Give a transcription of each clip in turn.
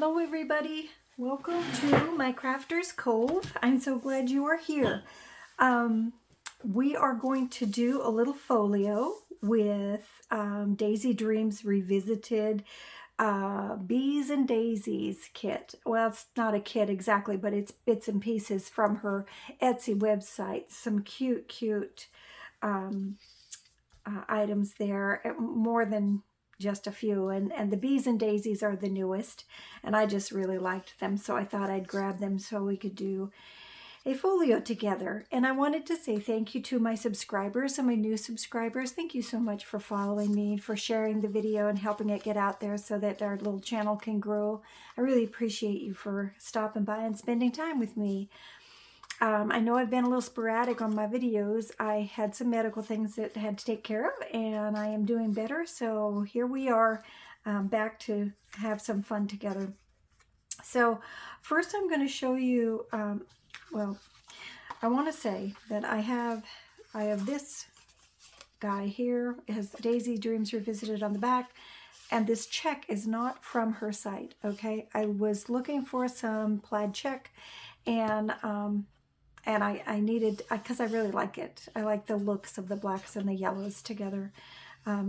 Hello everybody, welcome to my Crafter's Cove. I'm so glad you are here. We are going to do a little folio with Daisy Dreams Revisited Bees and Daisies kit. Well, it's not a kit exactly, but it's bits and pieces from her Etsy website. Some cute items there, more than just a few, and the Bees and Daisies are the newest, and I just really liked them, so I thought I'd grab them so we could do a folio together. And I wanted to say thank you to my subscribers and my new subscribers. Thank you so much for following me, for sharing the video and helping it get out there so that our little channel can grow. I really appreciate you for stopping by and spending time with me. I know I've been a little sporadic on my videos. I had some medical things that I had to take care of, and I am doing better. So here we are, back to have some fun together. So first I'm going to show you, well, I want to say that I have this guy here. It has Daisy Dreams Revisited on the back. And this check is not from her site, okay? I was looking for some plaid check, and I needed, because I really like it. I like the looks of the blacks and the yellows together.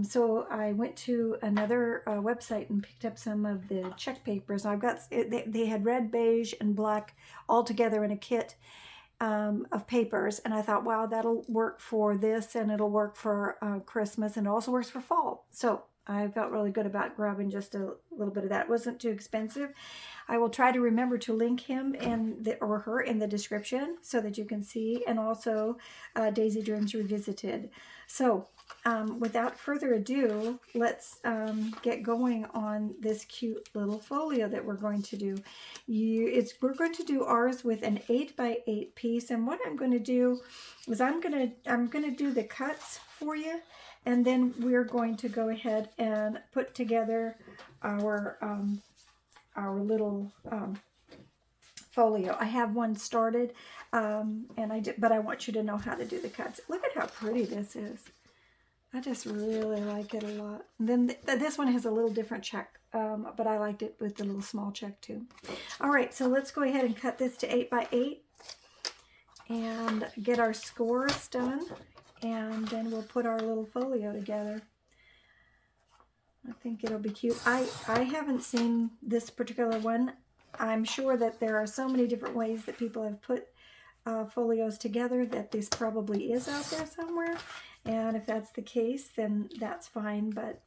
So I went to another website and picked up some of the check papers. I've got, they had red, beige, and black all together in a kit of papers. And I thought, wow, that'll work for this, and it'll work for Christmas, and it also works for fall. So I felt really good about grabbing just a little bit of that. It wasn't too expensive. I will try to remember to link him or her in the description so that you can see, and also Daisy Dreams Revisited. So without further ado, let's get going on this cute little folio that we're going to do. We're going to do ours with an 8x8 piece, and what I'm going to do is I'm going to do the cuts for you, and then we're going to go ahead and put together our little folio. I have one started, but I want you to know how to do the cuts. Look at how pretty this is. I just really like it a lot. And then this one has a little different check, but I liked it with the little small check too. All right, so let's go ahead and cut this to 8x8 and get our scores done, and then we'll put our little folio together. I think it'll be cute. I haven't seen this particular one. I'm sure that there are so many different ways that people have put folios together that this probably is out there somewhere. And if that's the case, then that's fine. But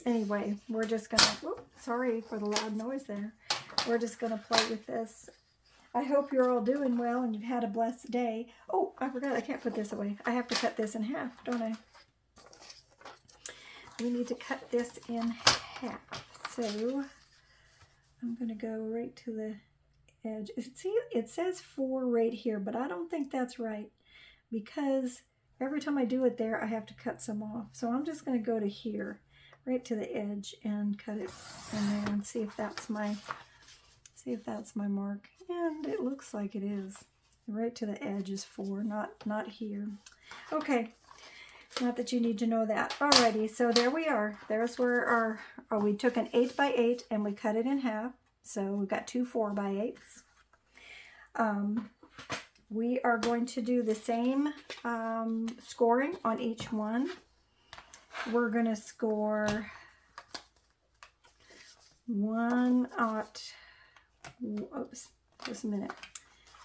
anyway, we're just going to, sorry for the loud noise there. We're just going to play with this. I hope you're all doing well and you've had a blessed day. Oh, I forgot, I can't put this away. I have to cut this in half, don't I? We need to cut this in half. So I'm going to go right to the edge. See, it says 4 right here, but I don't think that's right, because every time I do it there, I have to cut some off. So I'm just going to go to here, right to the edge, and cut it in there and see if that's my mark. And it looks like it is. Right to the edge is 4, not here. Okay. Not that you need to know that. Alrighty, so there we are. There's where we took an 8x8 and we cut it in half. So we've got 2 4x8s. We are going to do the same scoring on each one. We're going to score oops, just a minute.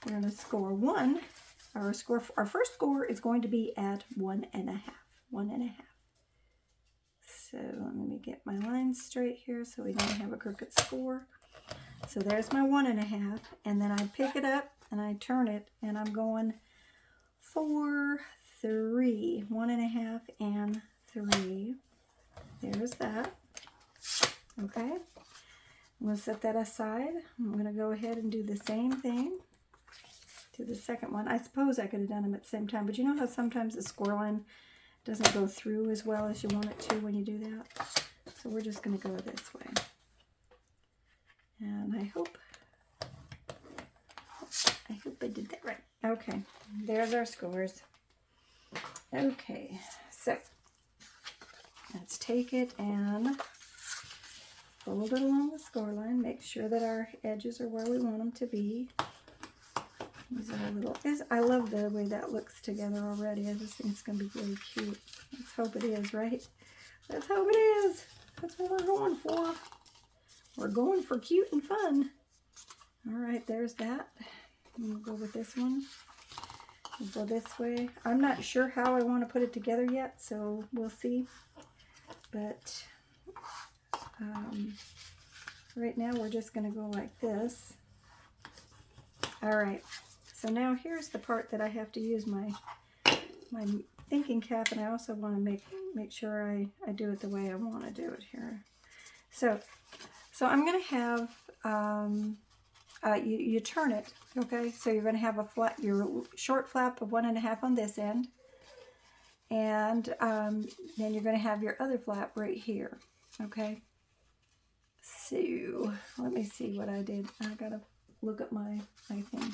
We're going to score 1. Our first score is going to be at 1.5. 1.5. So let me get my lines straight here so we don't have a crooked score. So there's my 1.5, and then I pick it up and I turn it, and I'm going 4, 3, 1.5 and 3. There's that. Okay. I'm going to set that aside. I'm going to go ahead and do the same thing to the second one. I suppose I could have done them at the same time, but you know how sometimes the score line doesn't go through as well as you want it to when you do that? So we're just going to go this way. And I hope I did that right. Okay, there's our scores. Okay, so let's take it and fold it along the score line. Make sure that our edges are where we want them to be. These are a little, I love the way that looks together already. I just think it's going to be really cute. Let's hope it is, right? Let's hope it is. That's what we're going for. We're going for cute and fun. All right, there's that. We'll go with this one. We'll go this way. I'm not sure how I want to put it together yet, so we'll see. But right now we're just going to go like this. All right. So now here's the part that I have to use my thinking cap, and I also want to make sure I do it the way I want to do it here. So I'm going to have you turn it, okay? So you're going to have your short flap of 1.5 on this end, and then you're going to have your other flap right here, okay? So let me see what I did. I gotta look at my thing.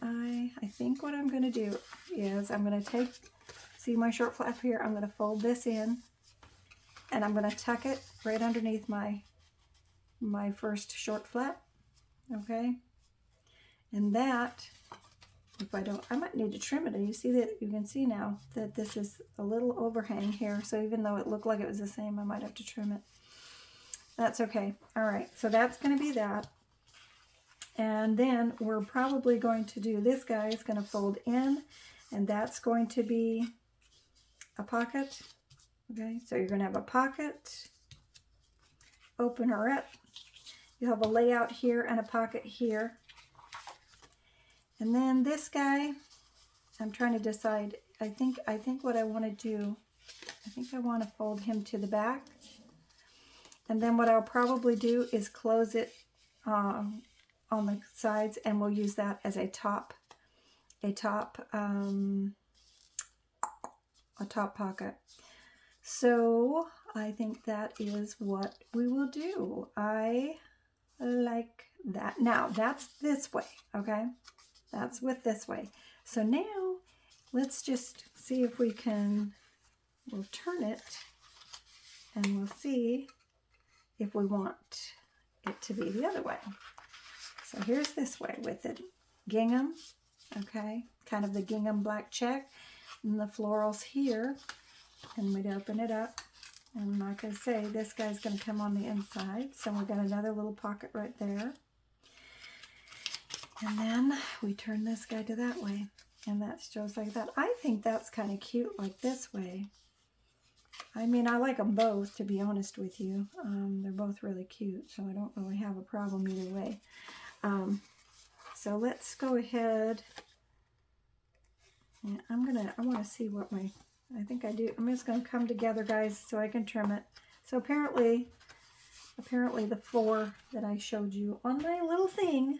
I think what I'm going to do is I'm going to see my short flap here, I'm going to fold this in, and I'm going to tuck it right underneath my first short flap, okay? And that, if I might need to trim it. You see that, you can see now that this is a little overhang here, so even though it looked like it was the same, I might have to trim it. That's okay. All right, so that's going to be that. And then we're probably going to do, this guy is going to fold in, and that's going to be a pocket. Okay, so you're going to have a pocket, open her up. You have a layout here and a pocket here. And then this guy, I'm trying to decide, I think what I want to do, I think I want to fold him to the back. And then what I'll probably do is close it on the sides, and we'll use that as a top pocket. So I think that is what we will do. I like that. Now that's this way, okay? That's with this way. So now let's just see if we'll turn it, and we'll see if we want it to be the other way. So here's this way with it. Gingham, okay? Kind of the gingham black check. And the florals here. And we'd open it up. And like I say, this guy's going to come on the inside. So we've got another little pocket right there. And then we turn this guy to that way. And that shows like that. I think that's kind of cute like this way. I mean, I like them both, to be honest with you. They're both really cute, so I don't really have a problem either way. So let's go ahead. And I want to see what I think I do. I'm just going to come together, guys, so I can trim it. So apparently the 4 that I showed you on my little thing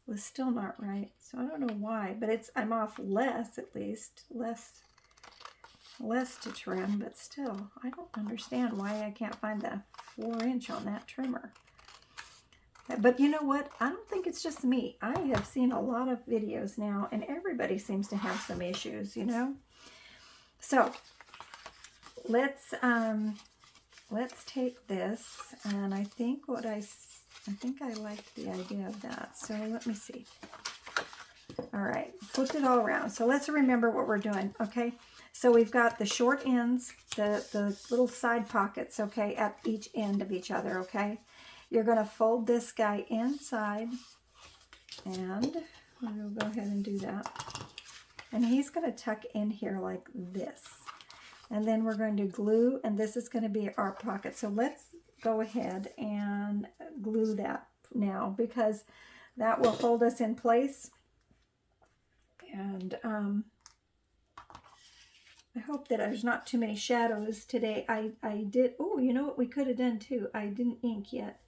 was still not right. So I don't know why, but I'm off less, at least. Less to trim, but still, I don't understand why I can't find the 4-inch on that trimmer. But you know what? I don't think it's just me. I have seen a lot of videos now, and everybody seems to have some issues, you know? So let's take this, and I think I like the idea of that. So let me see. All right, flipped it all around. So let's remember what we're doing, okay? So we've got the short ends, the little side pockets, okay, at each end of each other, okay? You're going to fold this guy inside, and we'll go ahead and do that. And he's going to tuck in here like this. And then we're going to glue, and this is going to be our pocket. So let's go ahead and glue that now, because that will hold us in place. And I hope that there's not too many shadows today. I did, oh, you know what we could have done too? I didn't ink yet.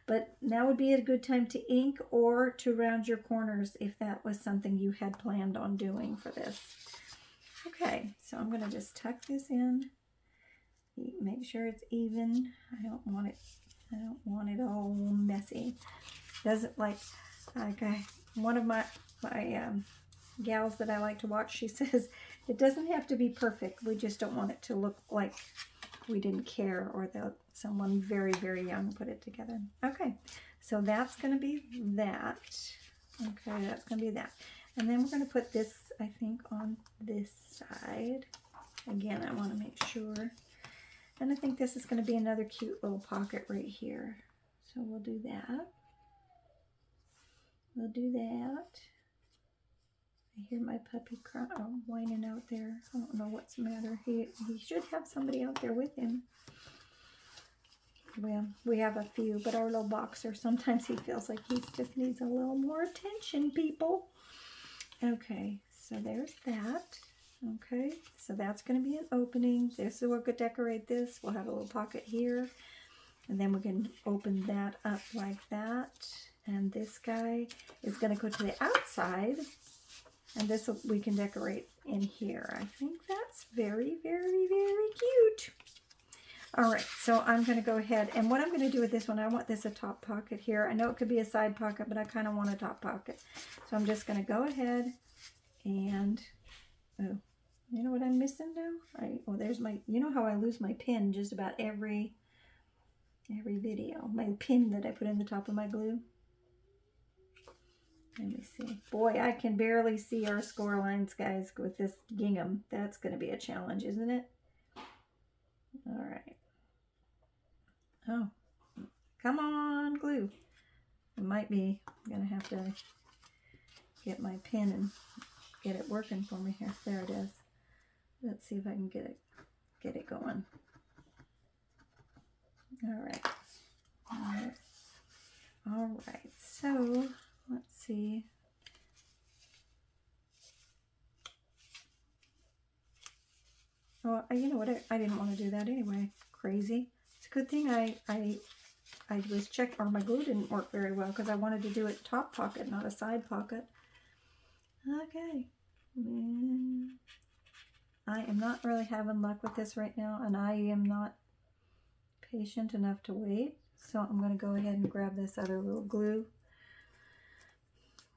But now would be a good time to ink or to round your corners if that was something you had planned on doing for this. Okay, so I'm going to just tuck this in. Make sure it's even. I don't want it all messy. Doesn't like one of my gals that I like to watch, she says, it doesn't have to be perfect. We just don't want it to look like we didn't care, or that someone very, very young put it together. Okay, so that's going to be that. Okay, that's going to be that. And then we're going to put this, I think, on this side. Again, I want to make sure. And I think this is going to be another cute little pocket right here. So we'll do that. We'll do that. I hear my puppy whining out there. I don't know what's the matter. He should have somebody out there with him. Well, we have a few, but our little boxer, sometimes he feels like he just needs a little more attention, people. Okay, so there's that. Okay, so that's going to be an opening. This is where we could decorate this. We'll have a little pocket here. And then we can open that up like that. And this guy is going to go to the outside. And this we can decorate in here. I think that's very, very, very cute. All right, so I'm going to go ahead. And what I'm going to do with this one, I want this a top pocket here. I know it could be a side pocket, but I kind of want a top pocket. So I'm just going to go ahead and, oh, you know what I'm missing now? Oh, there's my, you know how I lose my pin just about every video. My pin that I put in the top of my glue. Let me see. Boy, I can barely see our score lines, guys, with this gingham. That's going to be a challenge, isn't it? All right. Oh, come on, glue. I might be going to have to get my pin and get it working for me here. There it is. Let's see if I can get it going. All right. All right. All right. So let's see. Oh, you know what? I didn't want to do that anyway. Crazy. It's a good thing I was checking, or my glue didn't work very well because I wanted to do it top pocket, not a side pocket. Okay. I am not really having luck with this right now, and I am not patient enough to wait. So I'm going to go ahead and grab this other little glue.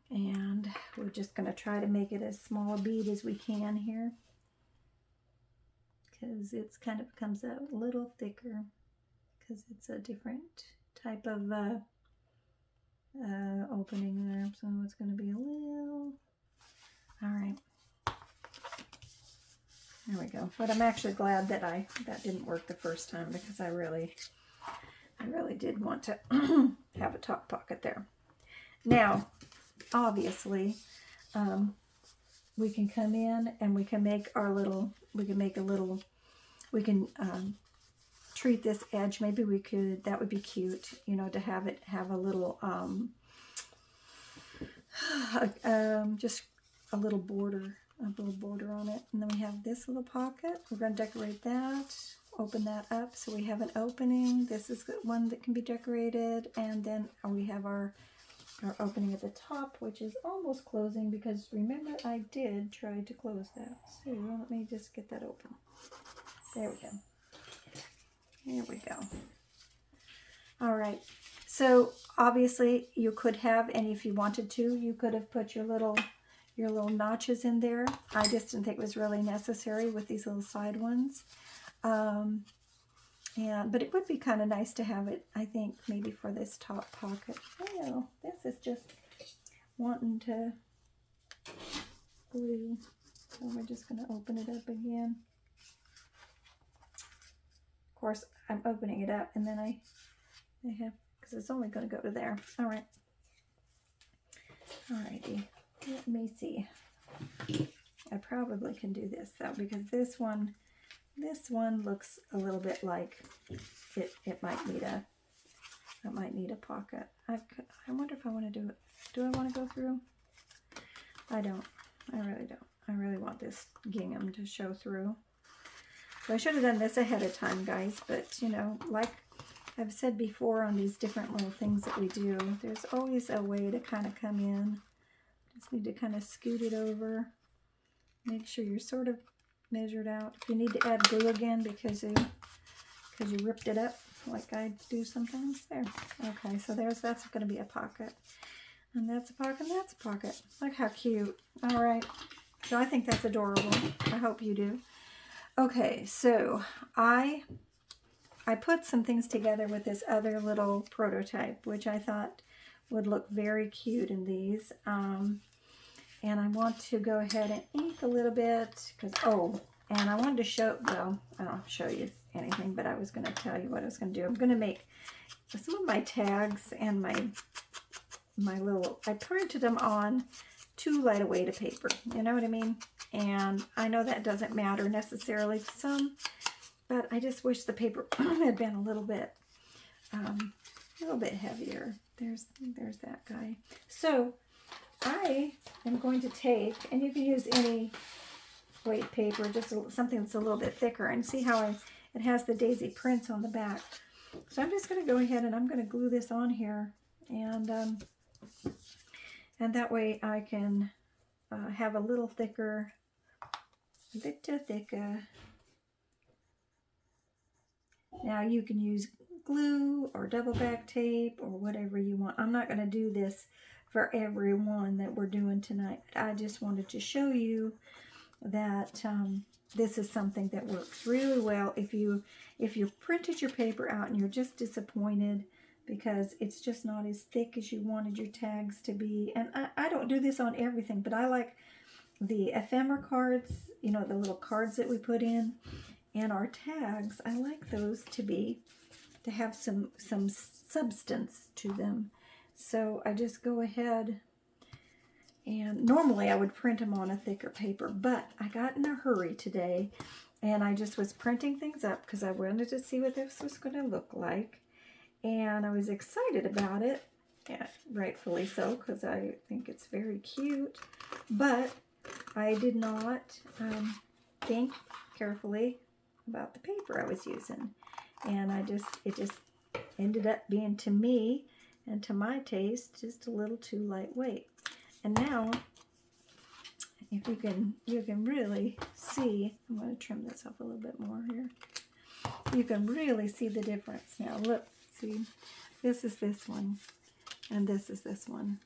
And we're just going to try to make it as small a bead as we can here, because it's kind of comes out a little thicker because it's a different type of opening there. So it's going to be a little, all right. There we go. But I'm actually glad that that didn't work the first time, because I really did want to have a top pocket there. Now, obviously, we can come in and we can make our little, we can treat this edge. Maybe we could, that would be cute, you know, to have it have a little, just a little border on it. And then we have this little pocket. We're going to decorate that, open that up so we have an opening. This is one that can be decorated, and then we have our opening at the top, which is almost closing, because remember I did try to close that. So let me just get that open. There we go. There we go. All right. So obviously you could have, and if you wanted to, you could have put your little notches in there. I just didn't think it was really necessary with these little side ones. But it would be kind of nice to have it, I think, maybe for this top pocket. Oh, this is just wanting to glue. So we're just going to open it up again. Of course, I'm opening it up, and then I have, because it's only going to go to there. All right. All righty. Let me see. I probably can do this though, because this one looks a little bit like it might need a pocket. I wonder if I want to do it. Do I want to go through? I don't. I really don't. I really want this gingham to show through. So I should have done this ahead of time, guys, but you know, like I've said before on these different little things that we do, there's always a way to kind of come in. Just need to kind of scoot it over. Make sure you're sort of measured out. If you need to add glue again because you ripped it up like I do sometimes, there. Okay, so that's going to be a pocket. And that's a pocket, and that's a pocket. Look how cute. All right. So I think that's adorable. I hope you do. Okay, so I I put some things together with this other little prototype, which I thought would look very cute in these. And I want to go ahead and ink a little bit because, oh, and I wanted to show, well, I don't show you anything, but I was going to tell you what I was going to do. I'm going to make some of my tags and my little, I printed them on too light a weight of paper, you know what I mean? And I know that doesn't matter necessarily to some, but I just wish the paper had been a little bit heavier. There's that guy. So I am going to take, and you can use any weight paper, just something that's a little bit thicker, and see how it has the daisy prints on the back. So I'm just going to go ahead and I'm going to glue this on here, and that way I can have a little thicker, a bit thicker. Now you can use glue or double back tape or whatever you want. I'm not going to do this for every one that we're doing tonight. I just wanted to show you that this is something that works really well if you printed your paper out and you're just disappointed because it's just not as thick as you wanted your tags to be. And I don't do this on everything, but I like the ephemera cards, you know, the little cards that we put in, and our tags. I like those to have some substance to them. So I just go ahead, and normally I would print them on a thicker paper, but I got in a hurry today and I just was printing things up because I wanted to see what this was going to look like. And I was excited about it, yeah, rightfully so, because I think it's very cute. But I did not think carefully about the paper I was using. And it just ended up being, to me and to my taste, just a little too lightweight. And now, if you can really see, I'm going to trim this up a little bit more here. You can really see the difference. Now look, see, this is this one, and this is this one.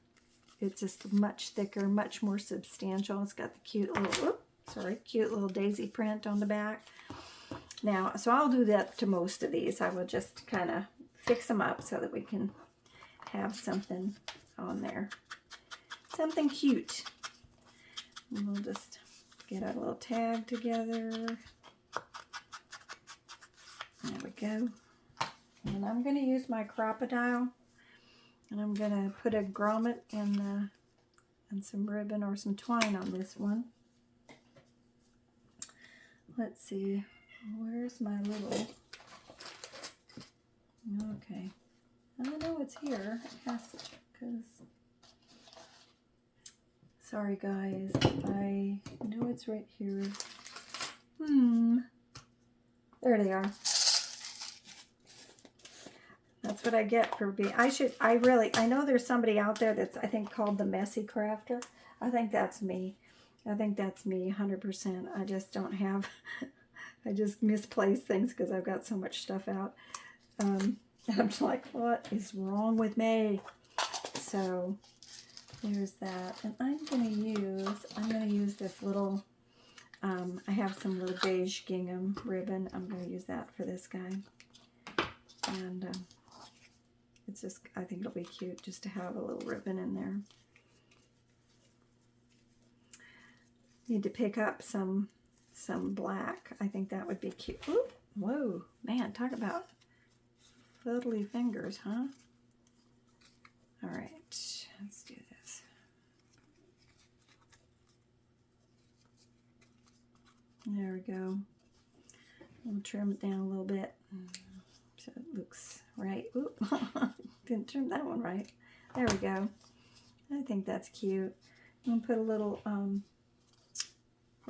It's just much thicker, much more substantial. It's got the cute little daisy print on the back. Now, so I'll do that to most of these. I will just kind of fix them up so that we can have something on there. Something cute. And we'll just get our little tag together. There we go. And I'm going to use my crocodile, and I'm going to put a grommet and some ribbon or some twine on this one. Let's see. Where's my little... Okay. I know it's here. It has to, because... Sorry, guys. I know it's right here. There they are. That's what I get for being... I know there's somebody out there that's, I think, called the Messy Crafter. I think that's me. I think that's me 100%. I just don't have... I just misplace things because I've got so much stuff out. And I'm just like, what is wrong with me? So there's that. And I'm going to use this little, I have some little beige gingham ribbon. I'm going to use that for this guy. And it's just, I think it'll be cute just to have a little ribbon in there. Need to pick up some black. I think that would be cute. Ooh, whoa, man, talk about fiddly fingers, huh? All right, let's do this. There we go. We'll trim it down a little bit so it looks right. Ooh, didn't trim that one right. There we go. I think that's cute. I'm gonna put a little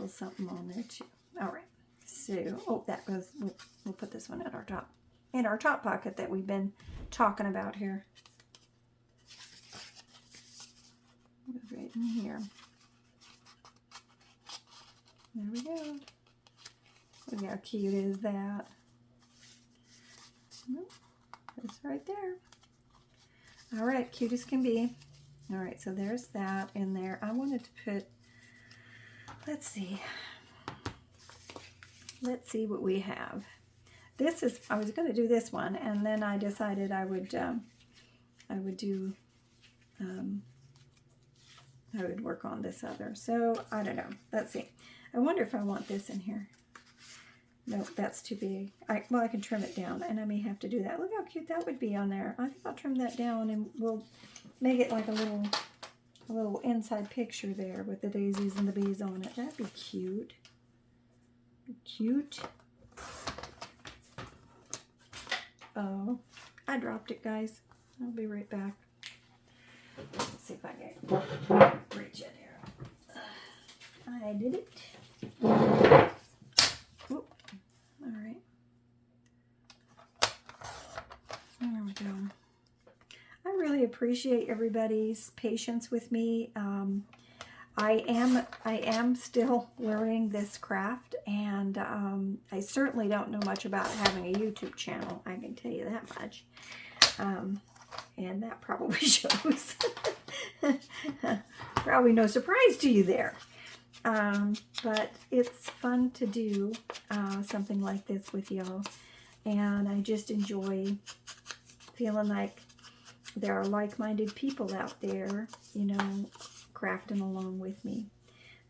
something on there too. All right. So, that goes. We'll put this one at our top pocket that we've been talking about here. Goes right in here. There we go. Look how cute is that. It's right there. All right, cute as can be. All right, so there's that in there. I wanted to put, let's see what we have. this is, I was going to do this one, and then I decided I would work on this other. So I don't know. Let's see. I wonder if I want this in here. No, that's too big. Well, I can trim it down, and I may have to do that. Look how cute that would be on there. I think I'll trim that down, and we'll make it like a little inside picture there with the daisies and the bees on it. That'd be cute. Cute. Oh, I dropped it, guys. I'll be right back. Let's see if I can reach in here. I did it. Oop. All right. There we go. I really appreciate everybody's patience with me. I am still learning this craft, and I certainly don't know much about having a YouTube channel. I can tell you that much. And that probably shows. Probably no surprise to you there. But it's fun to do something like this with y'all. And I just enjoy feeling like there are like-minded people out there, you know, crafting along with me.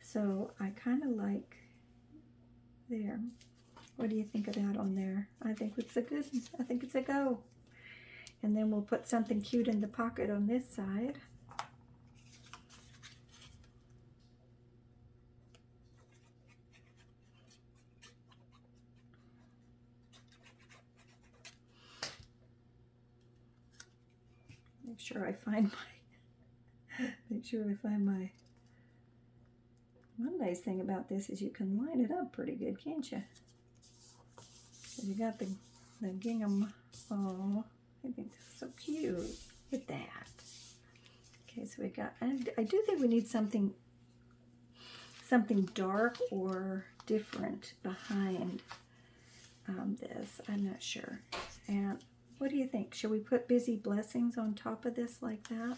So I kind of like there. What do you think of that on there? I think it's a go. And then we'll put something cute in the pocket on this side. Make sure I find my, one nice thing about this is you can line it up pretty good, can't you? So you got the gingham. Oh, I think that's so cute. Look at that. Okay, so we got, and I do think we need something dark or different behind this. I'm not sure. And what do you think? Should we put busy blessings on top of this like that?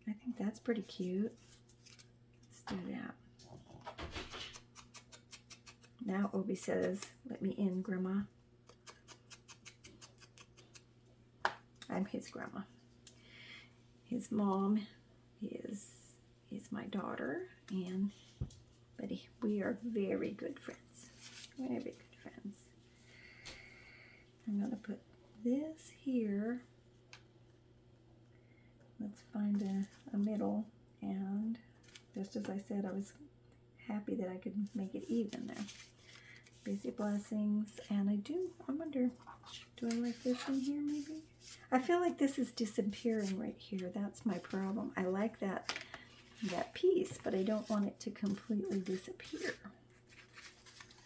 I think that's pretty cute. Let's do that. Now Obi says, "Let me in, Grandma." I'm his grandma. His mom is my daughter, and Betty. We are very good friends. Very good friends. I'm gonna put this here. Let's find a middle, and just as I said, I was happy that I could make it even there. Busy blessings, and I wonder, do I like this in here maybe? I feel like this is disappearing right here. That's my problem. I like that piece, but I don't want it to completely disappear.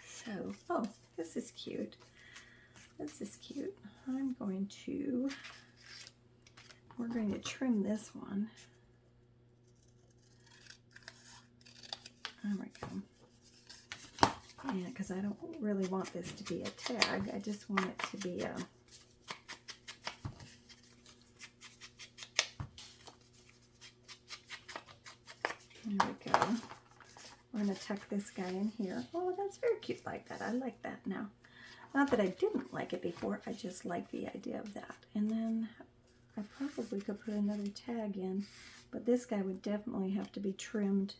So, oh, this is cute. This is cute. We're going to trim this one. There we go. Yeah, because I don't really want this to be a tag. I just want it to be a... There we go. We're going to tuck this guy in here. Oh, that's very cute like that. I like that now. Not that I didn't like it before. I just like the idea of that. And then I probably could put another tag in, but this guy would definitely have to be trimmed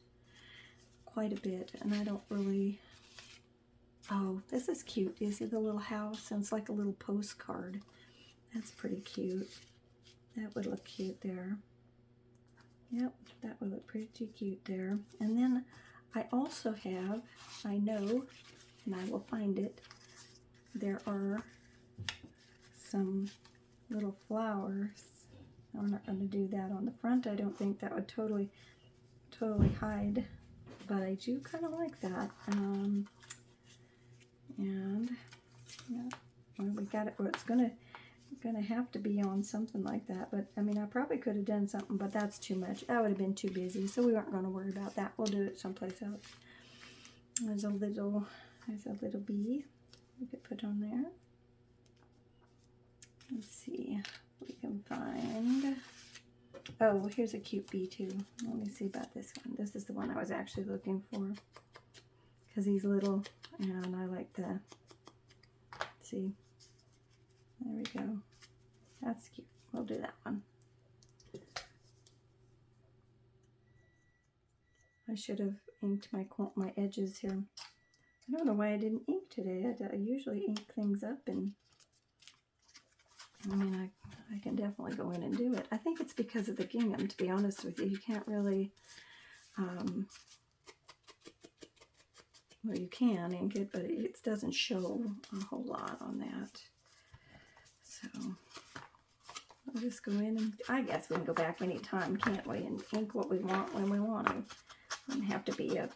quite a bit. And I don't really... Oh, this is cute. Do you see the little house? And it's like a little postcard. That's pretty cute. That would look cute there. Yep, that would look pretty cute there. And then I also have, I know, and I will find it, there are some little flowers. I'm not going to do that on the front. I don't think that would totally hide, but I do kind of like that. And yeah, well, we got it. Well, it's gonna have to be on something like that. But I mean, I probably could have done something, but that's too much. That would have been too busy, so we aren't going to worry about that. We'll do it someplace else. There's a little bee we could put on there. Let's see if we can find. Oh, here's a cute bee too. Let me see about this one. This is the one I was actually looking for because he's little, and I like the see. There we go. That's cute. We'll do that one. I should have inked my edges here. I don't know why I didn't ink today. I usually ink things up, and I mean, I can definitely go in and do it. I think it's because of the gingham, to be honest with you. You can't really, well, you can ink it, but it doesn't show a whole lot on that. So we'll just go in, and I guess we can go back anytime, can't we, and ink what we want when we want to. Doesn't have to be at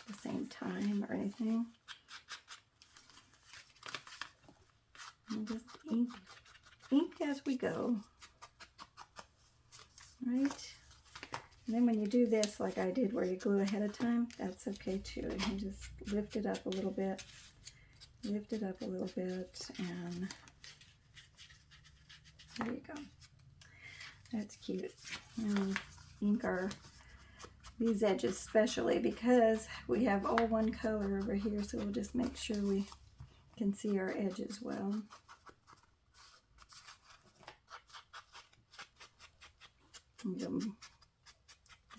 the same time or anything. And just ink as we go, right? And then when you do this, like I did, where you glue ahead of time, that's okay too. You just lift it up a little bit, and there you go. That's cute. And ink these edges especially, because we have all one color over here, so we'll just make sure we can see our edges well.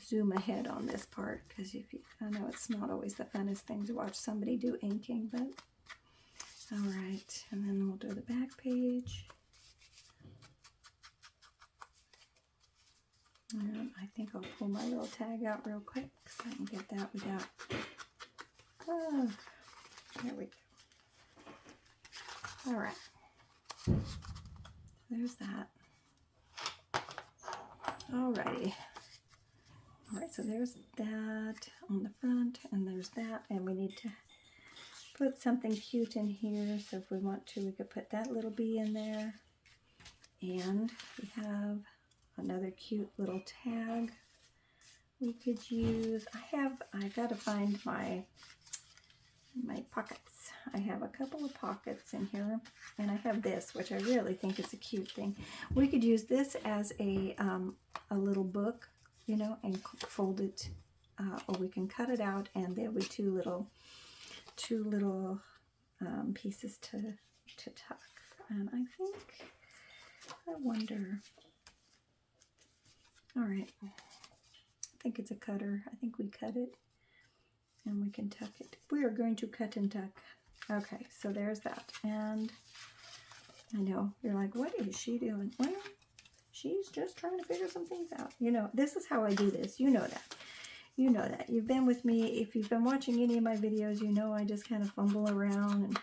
Zoom ahead on this part, because I know it's not always the funnest thing to watch somebody do inking, but all right. And then we'll do the back page. And I think I'll pull my little tag out real quick so I can get that without. Oh, there we go. All right. There's that. Alrighty. All right, so there's that on the front, and there's that, and we need to put something cute in here. So if we want to, we could put that little bee in there, and we have another cute little tag we could use. I gotta find my pockets. I have a couple of pockets in here, and I have this, which I really think is a cute thing. We could use this as a little book, you know, and fold it, or we can cut it out, and there'll be two little pieces to tuck. And I wonder. All right, I think it's a cutter. I think we cut it, and we can tuck it. We are going to cut and tuck. Okay, so there's that. And I know you're like, what is she doing? Well, she's just trying to figure some things out. You know, this is how I do this. You know that. You know that. You've been with me. If you've been watching any of my videos, you know I just kind of fumble around and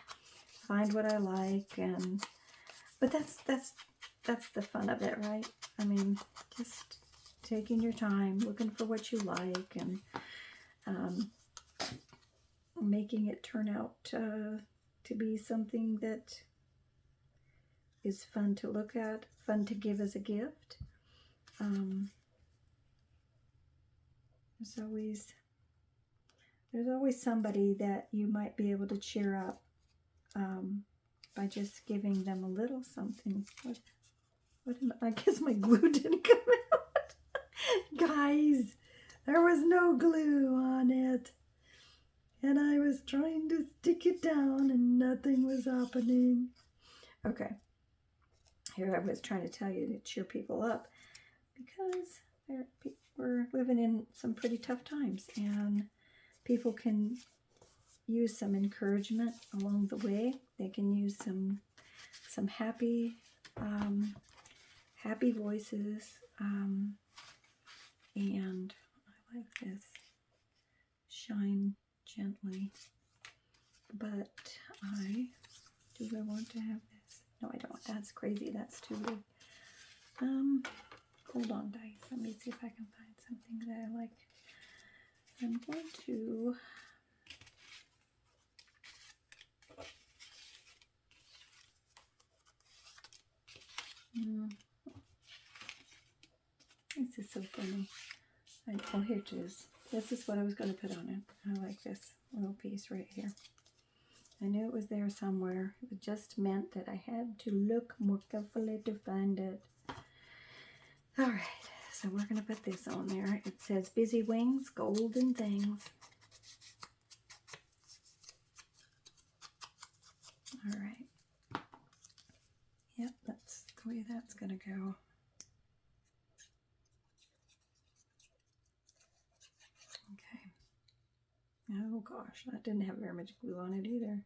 find what I like. But that's the fun of it, right? I mean, just taking your time, looking for what you like, and making it turn out to be something that is fun to look at, fun to give as a gift. There's always somebody that you might be able to cheer up by just giving them a little something. I guess my glue didn't come out. Guys, there was no glue on it. And I was trying to stick it down and nothing was happening. Okay. Here I was trying to tell you to cheer people up, because we're living in some pretty tough times, and people can use some encouragement along the way. They can use some happy voices, and I like this. Shine gently. But do I want to have this? No, I don't. That's crazy. That's too big. Hold on, guys. Let me see if I can find something that I like. I'm going to this is so funny. Oh, here it is. This is what I was going to put on it. I like this little piece right here. I knew it was there somewhere. It just meant that I had to look more carefully to find it. All right, so we're going to put this on there. It says Busy Wings, Golden Things. All right. way that's going to go. Okay. Oh gosh, that didn't have very much glue on it either.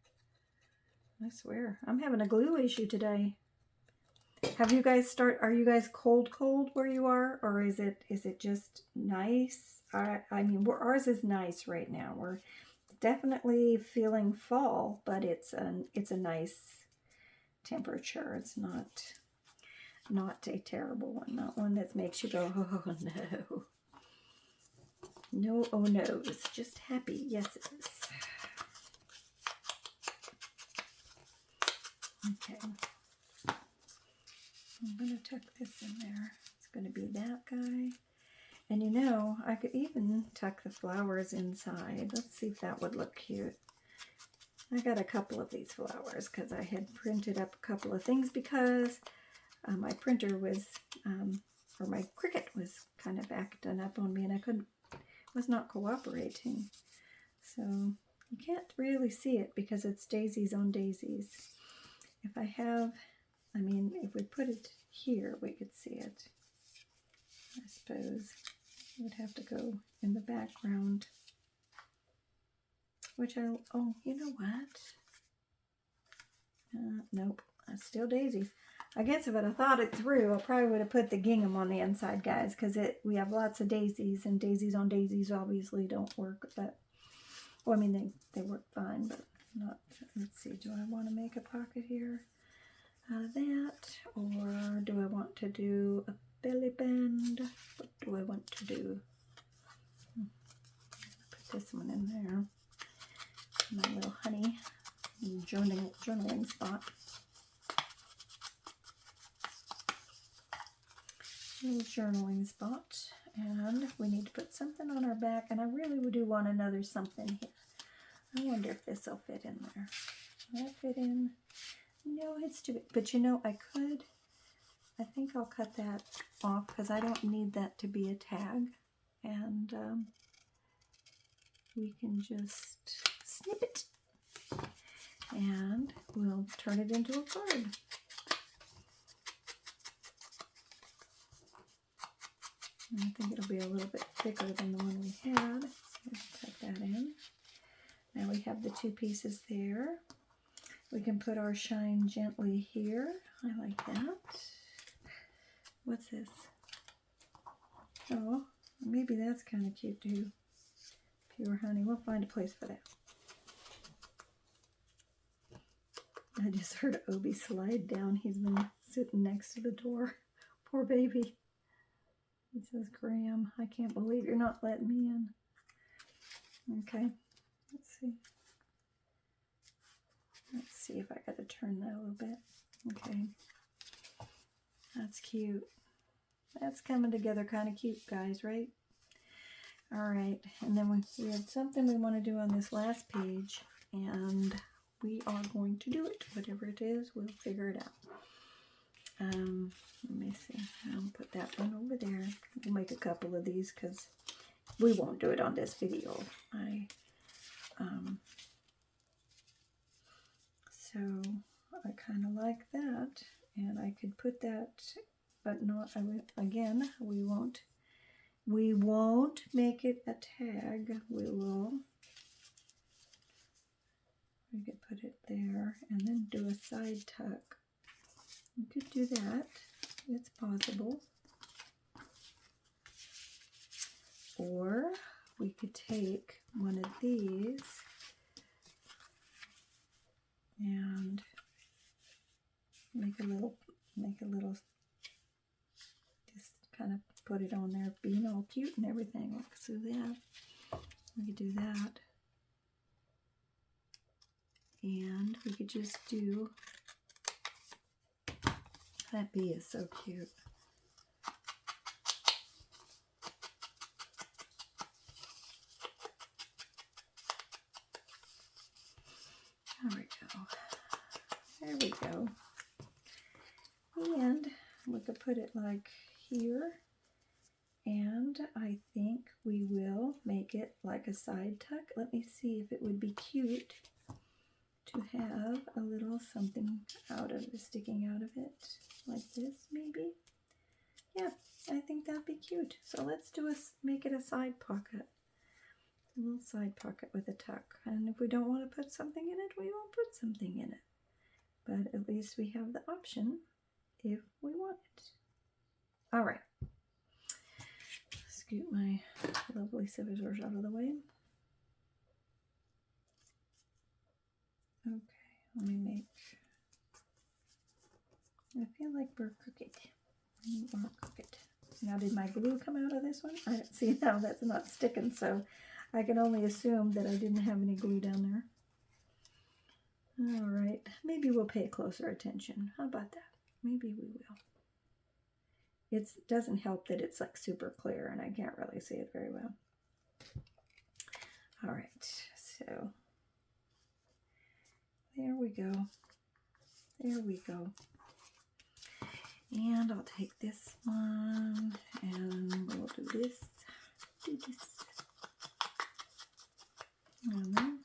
I swear, I'm having a glue issue today. Have you guys are you guys cold where you are, or is it just nice? I mean, ours is nice right now. We're definitely feeling fall, but it's a nice temperature. It's not a terrible one, not one that makes you go, oh no. No, oh no, it's just happy. Yes, it is. Okay. I'm going to tuck this in there. It's going to be that guy. And you know, I could even tuck the flowers inside. Let's see if that would look cute. I got a couple of these flowers because I had printed up a couple of things because my printer was, or my Cricut was kind of acting up on me and I was not cooperating. So you can't really see it because it's daisies on daisies. If I have, I mean, if we put it here, we could see it. I suppose it would have to go in the background. Which oh, you know what? Nope, that's still daisies. I guess if I'd have thought it through, I probably would have put the gingham on the inside, guys, because we have lots of daisies, and daisies on daisies obviously don't work, but, well, I mean, they work fine, but not, let's see, do I want to make a pocket here out of that, or do I want to do a belly band? What do I want to do? Put this one in there, my little honey journaling spot. Little journaling spot, and we need to put something on our back, and I really do want another something here. I wonder if this will fit in there. Will that fit in? No, it's too big, but you know, I think I'll cut that off because I don't need that to be a tag, and we can just snip it, and we'll turn it into a card. I think it'll be a little bit thicker than the one we had. So we'll tuck that in. Now we have the two pieces there. We can put our shine gently here. I like that. What's this? Oh, maybe that's kind of cute too. Pure honey. We'll find a place for that. I just heard Obi slide down. He's been sitting next to the door. Poor baby. It says, Graham, I can't believe you're not letting me in. Okay, let's see. Let's see if I got to turn that a little bit. Okay, that's cute. That's coming together kind of cute, guys, right? All right, and then we have something we want to do on this last page, and we are going to do it. Whatever it is, we'll figure it out. Let me see. I'll put that one over there. We'll make a couple of these because we won't do it on this video. So I kind of like that, and I could put that, but not. Again, we won't make it a tag. We could put it there and then do a side tuck. We could do that. It's possible. Or we could take one of these and make a little, just kind of put it on there, being all cute and everything. Like, so that, we could do that. And we could just do, that bee is so cute. There we go. There we go. And we could put it like here. And I think we will make it like a side tuck. Let me see if it would be cute to have a little something sticking out of it, like this maybe. Yeah, I think that'd be cute. So let's make it a side pocket. A little side pocket with a tuck. And if we don't want to put something in it, we won't put something in it. But at least we have the option if we want it. All right. Scoot my lovely scissors out of the way. Okay, let me make, I feel like we're crooked. We are crooked. Now, did my glue come out of this one? I don't see now, that's not sticking, so I can only assume that I didn't have any glue down there. All right, maybe we'll pay closer attention. How about that? Maybe we will. It doesn't help that it's like super clear and I can't really see it very well. All right, so there we go. There we go. And I'll take this one and we'll do this. Do this. And then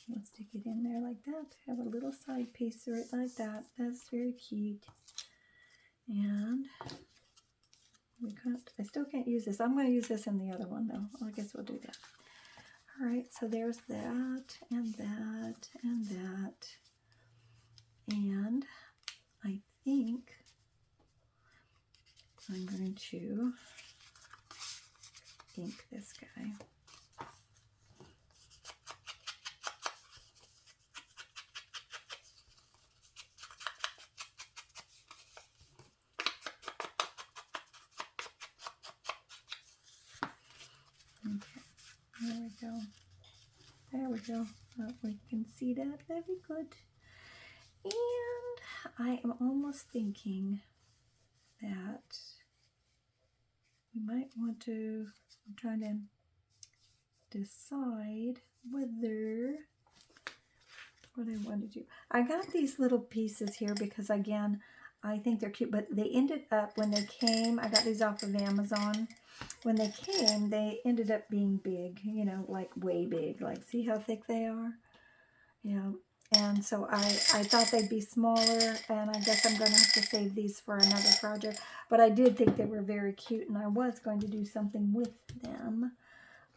we'll stick it in there like that. Have a little side piece right like that. That's very cute. And I still can't use this. I'm going to use this in the other one though. I guess we'll do that. All right, so there's that and that and that. And I think I'm going to ink this guy. Okay, there we go. There we go. We can see that very good. And I am almost thinking that we might want to, I'm trying to decide what I want to do. I got these little pieces here because, again, I think they're cute, but they ended up, when they came, I got these off of Amazon. When they came, they ended up being big, you know, like way big. Like, see how thick they are? Yeah. And so I thought they'd be smaller, and I guess I'm going to have to save these for another project. But I did think they were very cute, and I was going to do something with them.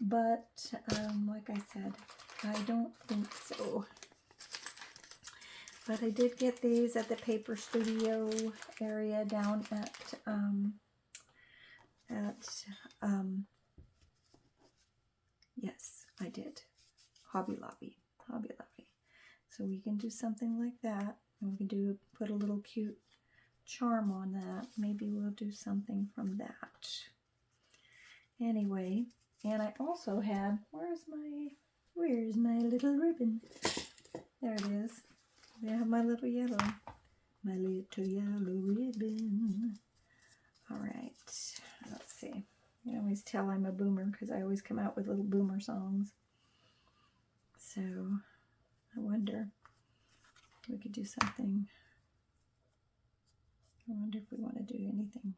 But like I said, I don't think so. But I did get these at the Paper Studio area down at yes, I did. Hobby Lobby. So we can do something like that. And we can put a little cute charm on that. Maybe we'll do something from that. Anyway, and I also had, where's my little ribbon? There it is. I have my little yellow ribbon. All right, let's see. You always tell I'm a boomer because I always come out with little boomer songs. So I wonder if we could do something. I wonder if we want to do anything.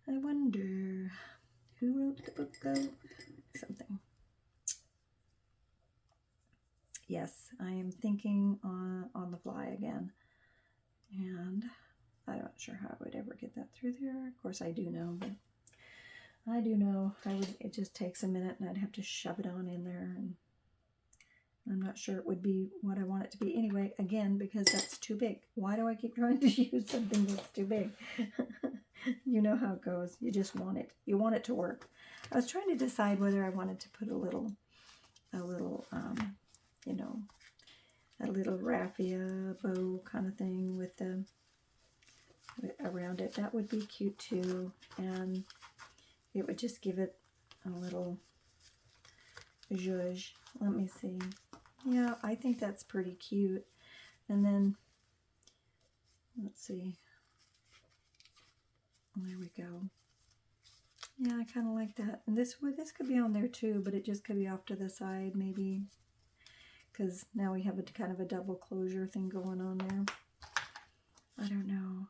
I wonder who wrote the book of something. Yes, I am thinking on the fly again. And I'm not sure how I would ever get that through there. Of course I do know, but I do know it just takes a minute and I'd have to shove it on in there, and I'm not sure it would be what I want it to be anyway, again, because that's too big. Why do I keep trying to use something that's too big? You know how it goes. You just want it. You want it to work. I was trying to decide whether I wanted to put a little you know, a little raffia bow kind of thing with around it. That would be cute too, and it would just give it a little zhuzh. Let me see. Yeah, I think that's pretty cute. And then let's see. There we go. Yeah, I kind of like that. And this could be on there too, but it just could be off to the side maybe, because now we have a kind of a double closure thing going on there. I don't know.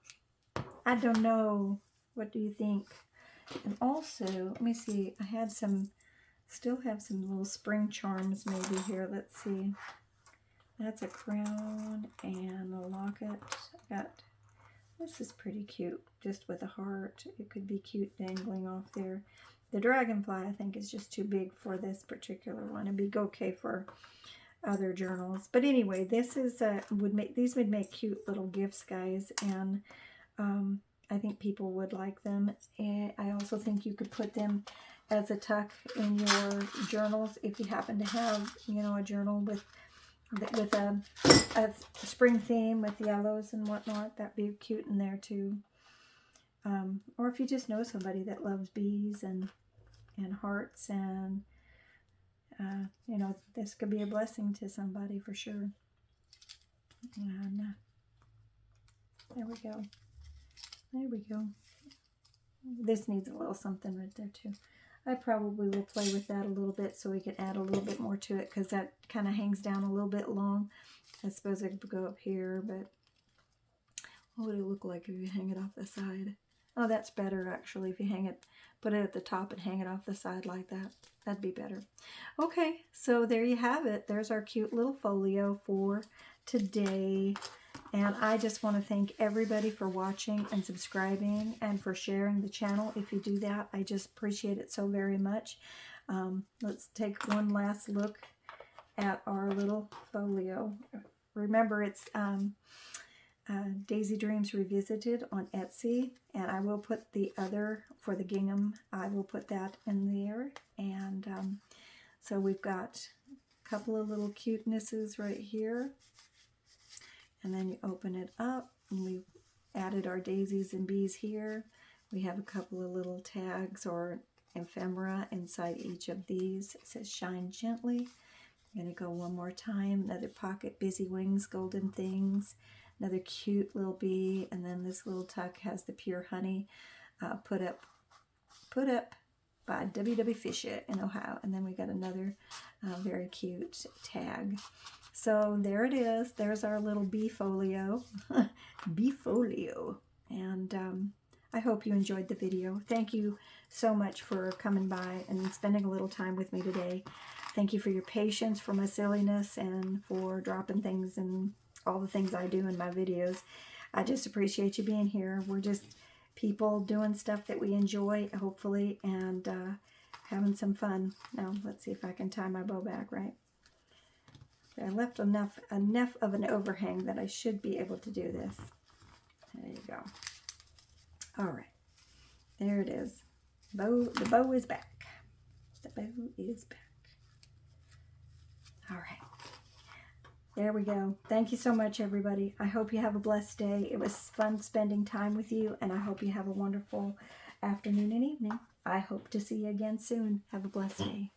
I don't know. What do you think? And also, let me see. I had still have some little spring charms maybe here. Let's see. That's a crown and a locket. This is pretty cute, just with a heart. It could be cute dangling off there. The dragonfly, I think, is just too big for this particular one. It'd be okay for other journals. But anyway, this is these would make cute little gifts, guys, and I think people would like them. And I also think you could put them as a tuck in your journals if you happen to have, you know, a journal with a spring theme with yellows and whatnot. That'd be cute in there too. Or if you just know somebody that loves bees and hearts, and you know, this could be a blessing to somebody for sure. And there we go. There we go. This needs a little something right there too. I probably will play with that a little bit so we can add a little bit more to it, because that kind of hangs down a little bit long. I suppose I could go up here, but what would it look like if you hang it off the side? Oh, that's better actually, if you hang it, put it at the top and hang it off the side like that. That'd be better. Okay, so there you have it. There's our cute little folio for today. And I just want to thank everybody for watching and subscribing and for sharing the channel. If you do that, I just appreciate it so very much. Let's take one last look at our little folio. Remember, it's Daisy Dreams Revisited on Etsy. And I will put the other, for the gingham, I will put that in there. And so we've got a couple of little cutenesses right here. And then you open it up, and we've added our daisies and bees here. We have a couple of little tags or ephemera inside each of these. It says shine gently. I'm going to go one more time. Another pocket, busy wings, golden things. Another cute little bee. And then this little tuck has the pure honey put up by W.W. Fisher in Ohio. And then we got another very cute tag. So there it is. There's our little bee folio. Bee folio. And I hope you enjoyed the video. Thank you so much for coming by and spending a little time with me today. Thank you for your patience, for my silliness, and for dropping things and all the things I do in my videos. I just appreciate you being here. We're just people doing stuff that we enjoy, hopefully, and having some fun. Now, let's see if I can tie my bow back right. I left enough of an overhang that I should be able to do this. There you go. All right. There it is. The bow is back. The bow is back. All right. There we go. Thank you so much, everybody. I hope you have a blessed day. It was fun spending time with you, and I hope you have a wonderful afternoon and evening. I hope to see you again soon. Have a blessed day.